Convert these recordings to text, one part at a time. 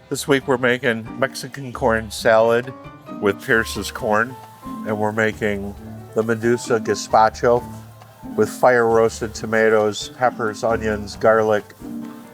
This week we're making Mexican corn salad with Pierce's corn, and we're making the Medusa Gazpacho with fire-roasted tomatoes, peppers, onions, garlic,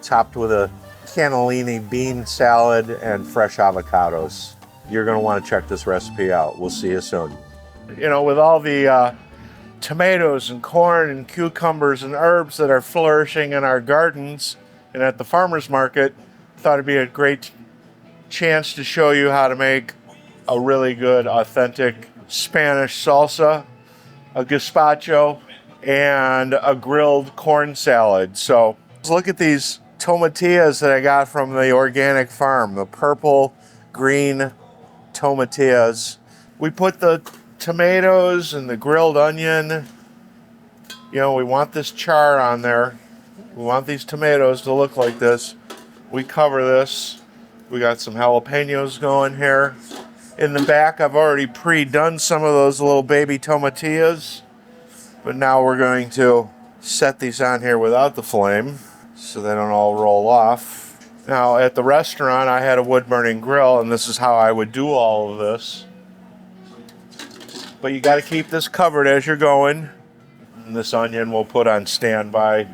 topped with a cannellini bean salad and fresh avocados. You're going to want to check this recipe out. We'll see you soon. You know, with all the tomatoes and corn and cucumbers and herbs that are flourishing in our gardens and at the farmer's market, I thought it'd be a great chance to show you how to make a really good, authentic Spanish salsa, a gazpacho, and a grilled corn salad. So look at these tomatillos that I got from the organic farm, the purple, green tomatillos. We put the tomatoes and the grilled onion. You know, we want this char on there. We want these tomatoes to look like this. We cover this. We got some jalapeños going here. In the back, I've already pre-done some of those little baby tomatillos. But now we're going to set these on here without the flame so they don't all roll off. Now, at the restaurant, I had a wood-burning grill, and this is how I would do all of this. But you got to keep this covered as you're going. And this onion we'll put on standby.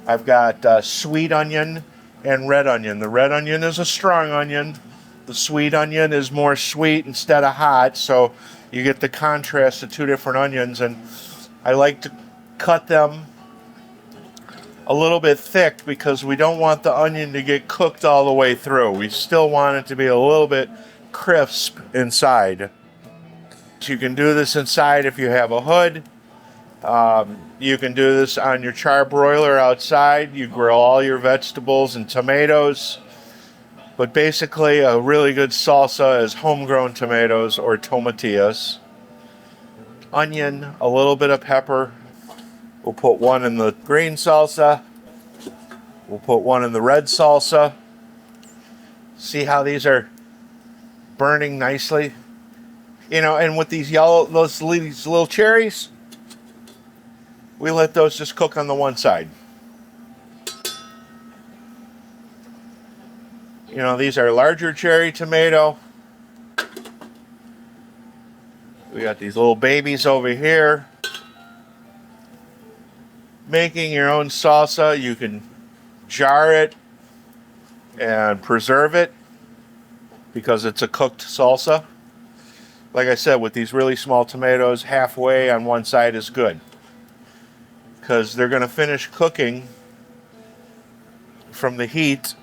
I've got sweet onion and red onion. The red onion is a strong onion. The sweet onion is more sweet instead of hot, so you get the contrast of two different onions. And I like to cut them a little bit thick because we don't want the onion to get cooked all the way through. We still want it to be a little bit crisp inside. You can do this inside if you have a hood. You can do this on your char broiler outside. You grill all your vegetables and tomatoes. But basically, a really good salsa is homegrown tomatoes or tomatillos. Onion, a little bit of pepper. We'll put one in the green salsa. We'll put one in the red salsa. See how these are burning nicely? You know, and with these these little cherries, we let those just cook on the one side. You know, these are larger cherry tomato. We got these little babies over here. Making your own salsa, you can jar it and preserve it because it's a cooked salsa. Like I said, with these really small tomatoes, halfway on one side is good because they're going to finish cooking from the heat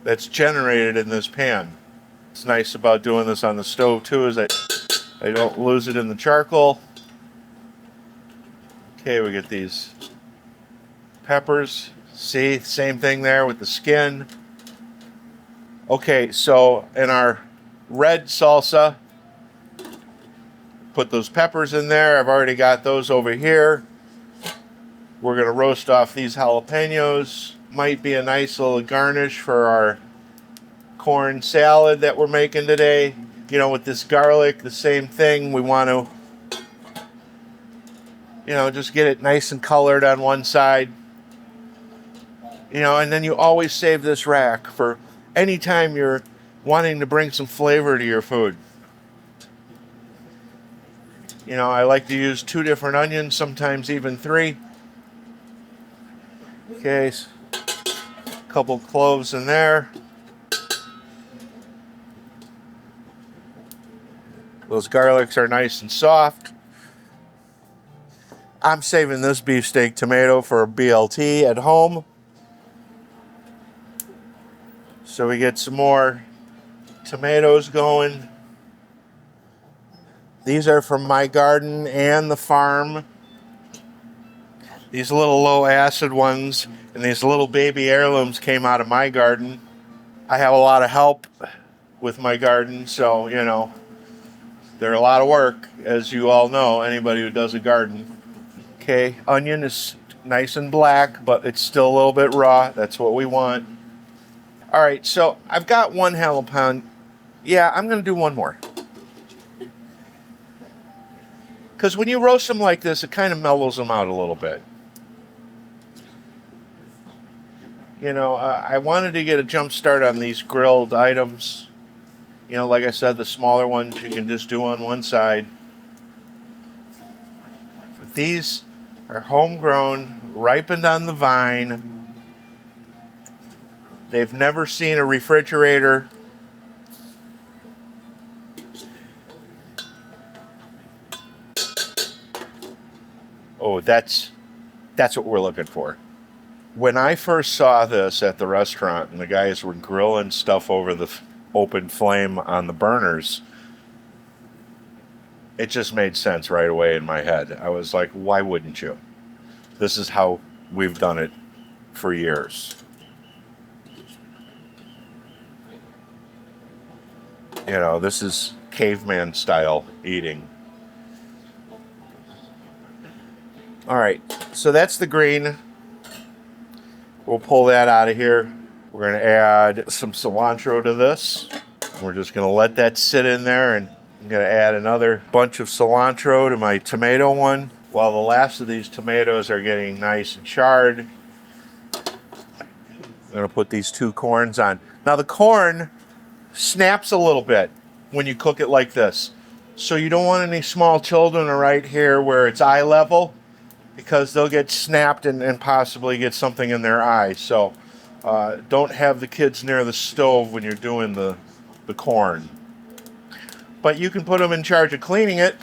that's generated in this pan. What's nice about doing this on the stove too is that I don't lose it in the charcoal. Okay, we get these peppers. See, same thing there with the skin. Okay, so in our red salsa, put those peppers in there. I've already got those over here. We're going to roast off these jalapeños. Might be a nice little garnish for our corn salad that we're making today. You know, with this garlic, the same thing. We want to, you know, just get it nice and colored on one side. You know, and then you always save this rack for any time you're wanting to bring some flavor to your food. You know, I like to use 2 different onions, sometimes even 3. Okay, a couple cloves in there. Those garlics are nice and soft. I'm saving this beefsteak tomato for a BLT at home. So we get some more tomatoes going. These are from my garden and the farm. These little low acid ones and these little baby heirlooms came out of my garden. I have a lot of help with my garden, so, you know, they're a lot of work, as you all know, anybody who does a garden. Okay, onion is nice and black, but it's still a little bit raw. That's what we want. All right, so I've got 1 jalapeno. Yeah, I'm going to do 1 more. Because when you roast them like this, it kind of mellows them out a little bit. You know, I wanted to get a jump start on these grilled items. You know, like I said, the smaller ones you can just do on one side. But these are homegrown, ripened on the vine. They've never seen a refrigerator. Oh, that's what we're looking for. When I first saw this at the restaurant and the guys were grilling stuff over the open flame on the burners, it just made sense right away in my head. I was like, why wouldn't you? This is how we've done it for years. You know, this is caveman style eating. All right, so that's the green. We'll pull that out of here. We're gonna add some cilantro to this. We're just gonna let that sit in there, and I'm gonna add another bunch of cilantro to my tomato one. While the last of these tomatoes are getting nice and charred, I'm gonna put these 2 corns on. Now the corn snaps a little bit when you cook it like this. So you don't want any small children right here where it's eye level, because they'll get snapped and possibly get something in their eye. So don't have the kids near the stove when you're doing the corn. But you can put them in charge of cleaning it.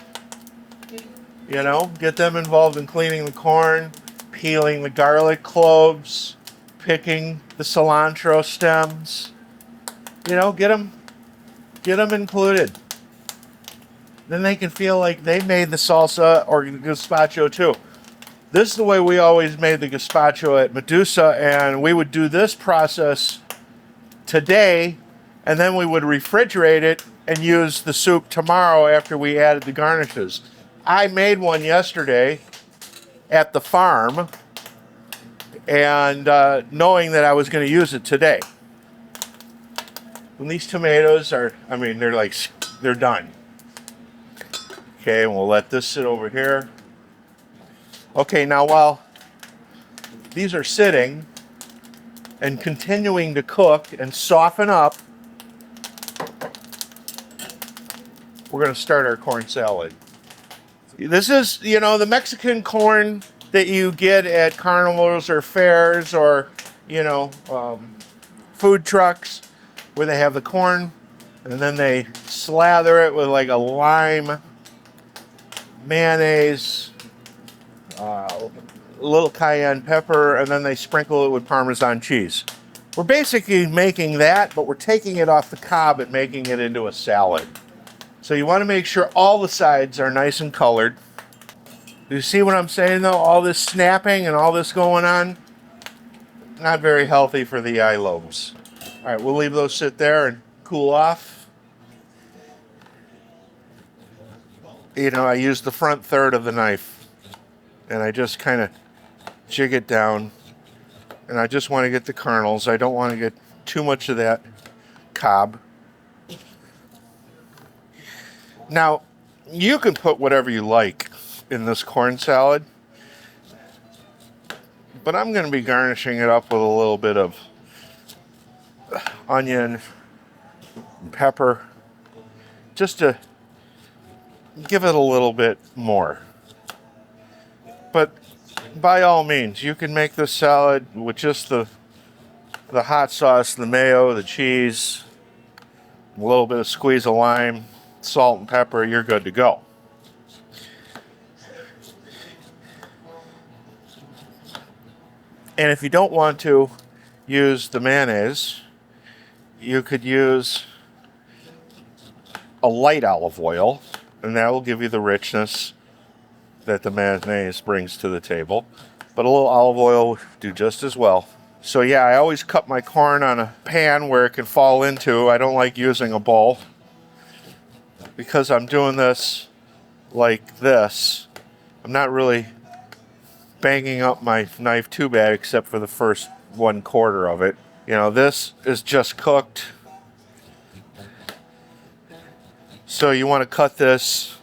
You know, get them involved in cleaning the corn, peeling the garlic cloves, picking the cilantro stems. You know, get them included. Then they can feel like they made the salsa or gazpacho too. This is the way we always made the gazpacho at Medusa, and we would do this process today, and then we would refrigerate it and use the soup tomorrow after we added the garnishes. I made one yesterday at the farm, and knowing that I was going to use it today. And these tomatoes are, I mean, they're done. Okay, and we'll let this sit over here. Okay, now while these are sitting and continuing to cook and soften up, we're going to start our corn salad. This is, you know, the Mexican corn that you get at carnivals or fairs or, you know, food trucks, where they have the corn and then they slather it with like a lime, mayonnaise, a little cayenne pepper, and then they sprinkle it with Parmesan cheese. We're basically making that, but we're taking it off the cob and making it into a salad. So you want to make sure all the sides are nice and colored. Do you see what I'm saying though? All this snapping and all this going on, not very healthy for the eye lobes. All right, we'll leave those sit there and cool off. You know, I use the front third of the knife, and I just kind of jig it down, and I just want to get the kernels. I don't want to get too much of that cob. Now, you can put whatever you like in this corn salad, but I'm going to be garnishing it up with a little bit of onion and pepper, just to give it a little bit more. But by all means, you can make this salad with just the hot sauce, the mayo, the cheese, a little bit of squeeze of lime, salt and pepper. You're good to go. And if you don't want to use the mayonnaise, you could use a light olive oil, and that will give you the richness that the mayonnaise brings to the table. But a little olive oil will do just as well. So yeah, I always cut my corn on a pan where it can fall into. I don't like using a bowl, because I'm doing this like this. I'm not really banging up my knife too bad, except for the first 1/4 of it. You know, this is just cooked. So you want to cut this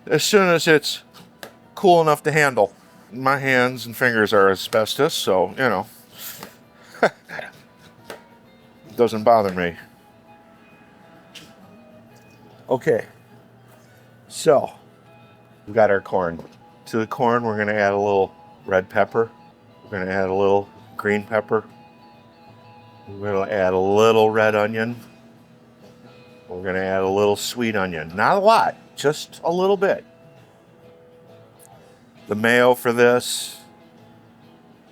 as soon as it's cool enough to handle. My hands and fingers are asbestos, so, you know. Doesn't bother me. Okay, so we got our corn. To the corn, we're gonna add a little red pepper. We're gonna add a little green pepper. We're gonna add a little red onion. We're gonna add a little sweet onion. Not a lot, just a little bit. The mayo for this,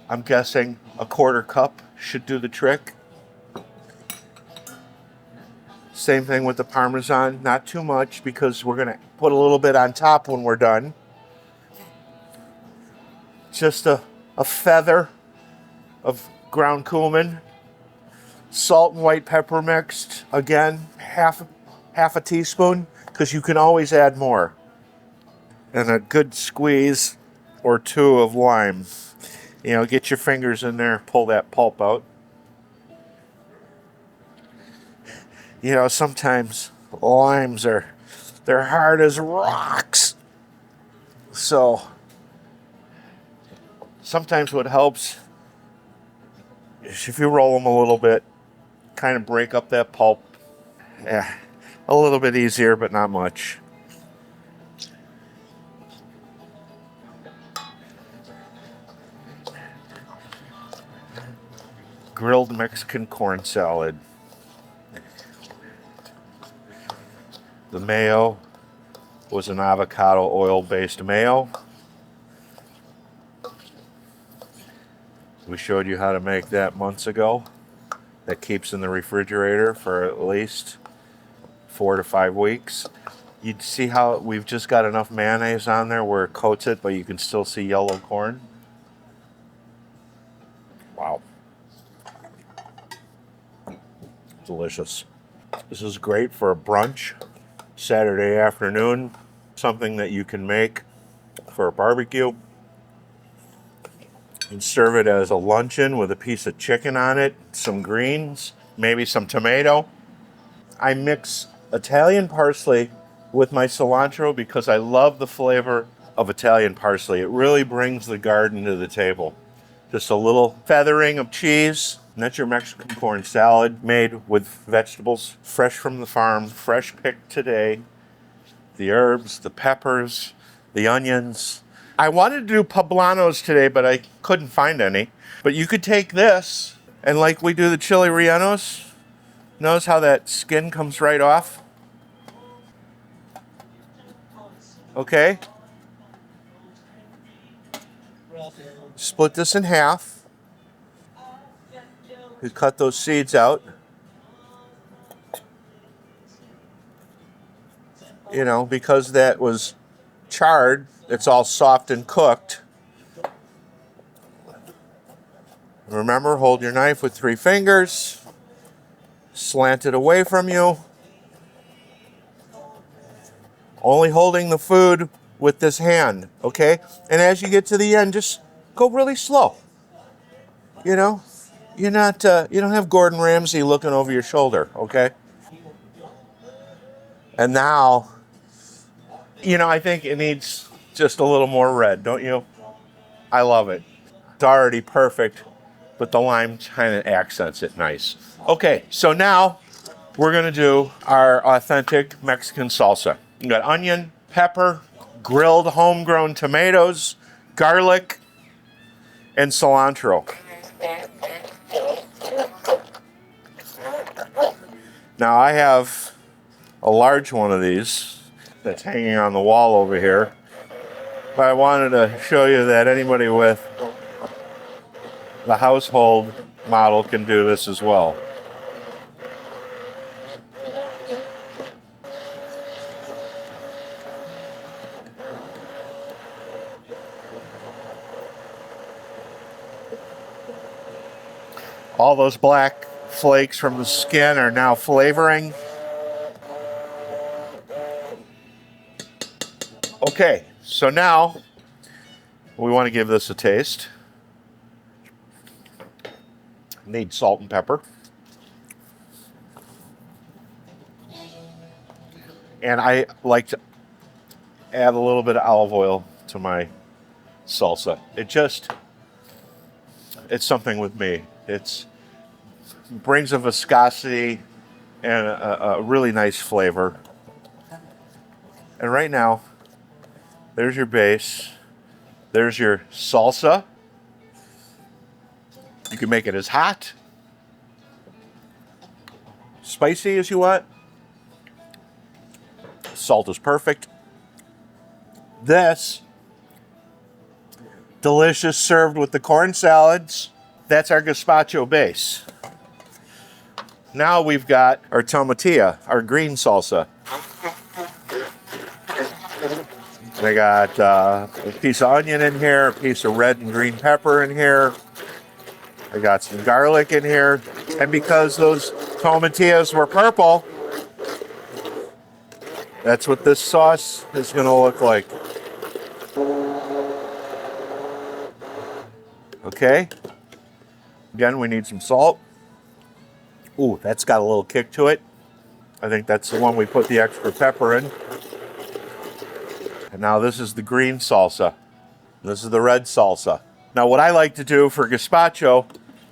I'm guessing a 1/4 cup should do the trick. Same thing with the Parmesan, not too much because we're gonna put a little bit on top when we're done. Just a feather of ground cumin, salt and white pepper mixed. Again, half a teaspoon, because you can always add more. And a good squeeze or 2 of lime. You know, get your fingers in there, pull that pulp out. You know, sometimes limes they're hard as rocks. So sometimes what helps is if you roll them a little bit, kind of break up that pulp. Yeah, a little bit easier, but not much. Grilled Mexican corn salad. The mayo was an avocado oil-based mayo. We showed you how to make that months ago. That keeps in the refrigerator for at least 4 to 5 weeks. You see how we've just got enough mayonnaise on there where it coats it, but you can still see yellow corn? Wow. Delicious. This is great for a brunch, Saturday afternoon, something that you can make for a barbecue and serve it as a luncheon with a piece of chicken on it, some greens, maybe some tomato. I mix Italian parsley with my cilantro because I love the flavor of Italian parsley. It really brings the garden to the table. Just a little feathering of cheese, and that's your Mexican corn salad made with vegetables fresh from the farm, fresh picked today. The herbs, the peppers, the onions. I wanted to do poblanos today, but I couldn't find any. But you could take this, and like we do the chili rellenos, notice how that skin comes right off? Okay? Split this in half. You cut those seeds out. You know, because that was charred, it's all soft and cooked. Remember, hold your knife with 3 fingers. Slant it away from you. Only holding the food with this hand, okay? And as you get to the end, just go really slow. You know, you're not, you don't have Gordon Ramsay looking over your shoulder, okay? And now, you know, I think it needs just a little more red, don't you? I love it. It's already perfect, but the lime kind of accents it nice. Okay, so now we're gonna do our authentic Mexican salsa. You got onion, pepper, grilled homegrown tomatoes, garlic, and cilantro. Now I have a large one of these that's hanging on the wall over here, but I wanted to show you that anybody with the household model can do this as well. All those black flakes from the skin are now flavoring. Okay, so now we want to give this a taste. Need salt and pepper. And I like to add a little bit of olive oil to my salsa. It's something with me. It's brings a viscosity and a really nice flavor. And right now, there's your base. There's your salsa. You can make it as hot, spicy as you want. Salt is perfect. This, delicious, served with the corn salads. That's our gazpacho base. Now we've got our tomatilla, our green salsa. I got a piece of onion in here, a piece of red and green pepper in here. I got some garlic in here. And because those tomatillos were purple, that's what this sauce is going to look like. Okay. Again, we need some salt. Ooh, that's got a little kick to it. I think that's the one we put the extra pepper in. And now this is the green salsa. This is the red salsa. Now what I like to do for gazpacho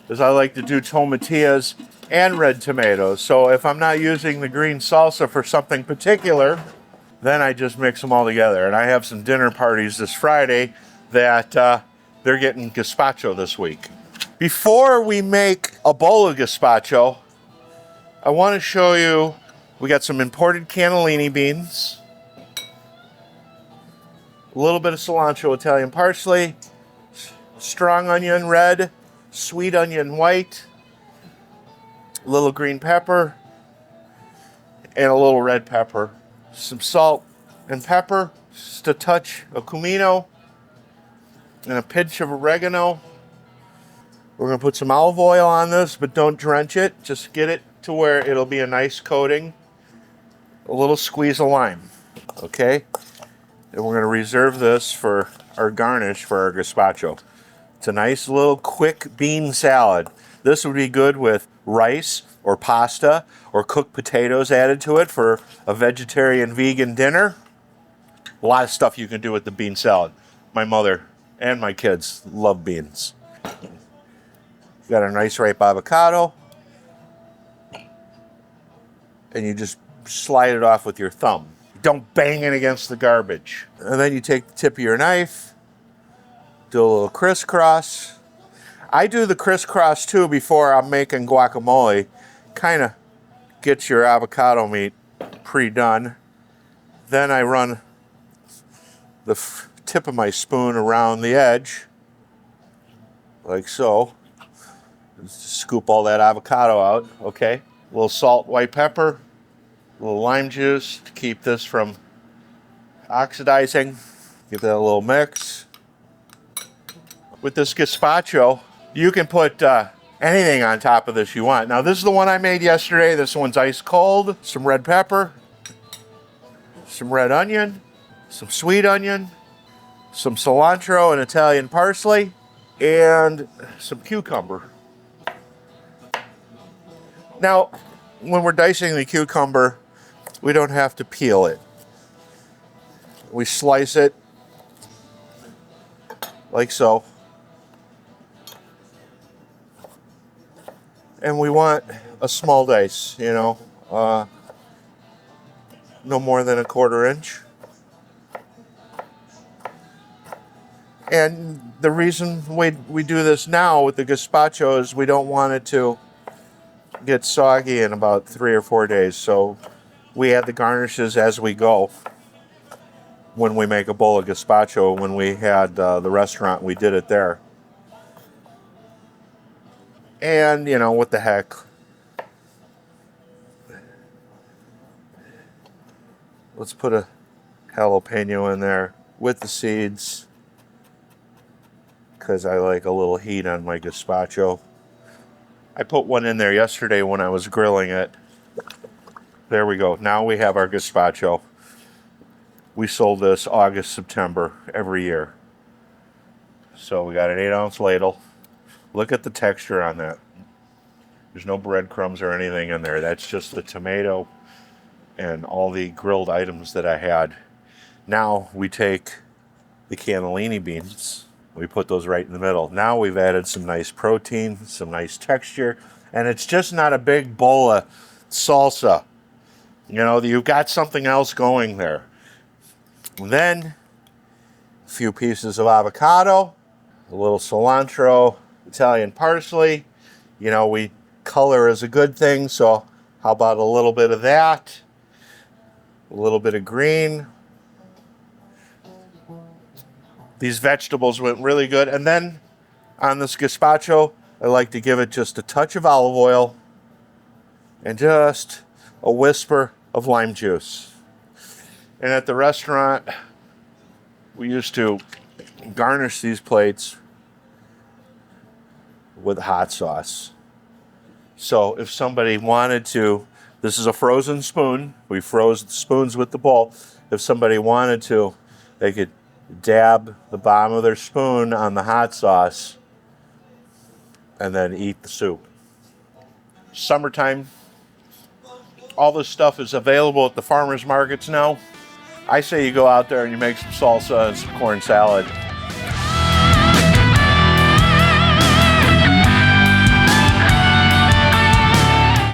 is I like to do tomatillas and red tomatoes. So if I'm not using the green salsa for something particular, then I just mix them all together. And I have some dinner parties this Friday that they're getting gazpacho this week. Before we make a bowl of gazpacho, I want to show you, we got some imported cannellini beans, a little bit of cilantro, Italian parsley, strong onion red, sweet onion white, a little green pepper, and a little red pepper, some salt and pepper, just a touch of cumino, and a pinch of oregano. We're going to put some olive oil on this, but don't drench it. Just get it to where it'll be a nice coating. A little squeeze of lime. Okay? And we're going to reserve this for our garnish for our gazpacho. It's a nice little quick bean salad. This would be good with rice or pasta or cooked potatoes added to it for a vegetarian vegan dinner. A lot of stuff you can do with the bean salad. My mother and my kids love beans. Got a nice ripe avocado, and you just slide it off with your thumb. Don't bang it against the garbage. And then you take the tip of your knife, do a little crisscross. I do the crisscross too before I'm making guacamole. Kind of get your avocado meat pre-done. Then I run the tip of my spoon around the edge, like so. Just scoop all that avocado out, okay? A little salt, white pepper, a little lime juice to keep this from oxidizing. Give that a little mix. With this gazpacho, you can put anything on top of this you want. Now this is the one I made yesterday. This one's ice cold. Some red pepper, some red onion, some sweet onion, some cilantro and Italian parsley, and some cucumber. Now, when we're dicing the cucumber, we don't have to peel it. We slice it like so. And we want a small dice, you know, no more than a 1/4 inch. And the reason we do this now with the gazpacho is we don't want it to get soggy in about 3 or 4 days. So we add the garnishes as we go. When we make a bowl of gazpacho, when we had the restaurant, we did it there. And, you know, what the heck. Let's put a jalapeno in there with the seeds, because I like a little heat on my gazpacho. I put one in there yesterday when I was grilling it. There we go. Now we have our gazpacho. We sold this August, September every year. So we got an 8-ounce ladle. Look at the texture on that. There's no breadcrumbs or anything in there. That's just the tomato and all the grilled items that I had. Now we take the cannellini beans. We put those right in the middle. Now we've added some nice protein, some nice texture, And it's just not a big bowl of salsa. You know, you've got something else going there. And then a few pieces of avocado, a little cilantro, Italian parsley. You know, color is a good thing, so how about a little bit of that? A little bit of green. These vegetables went really good. And then on this gazpacho, I like to give it just a touch of olive oil and just a whisper of lime juice. And at the restaurant, we used to garnish these plates with hot sauce. So if somebody wanted to, this is a frozen spoon. We froze the spoons with the bowl. If somebody wanted to, they could dab the bottom of their spoon on the hot sauce and then eat the soup. Summertime, all this stuff is available at the farmers markets now. I say you go out there and you make some salsa and some corn salad.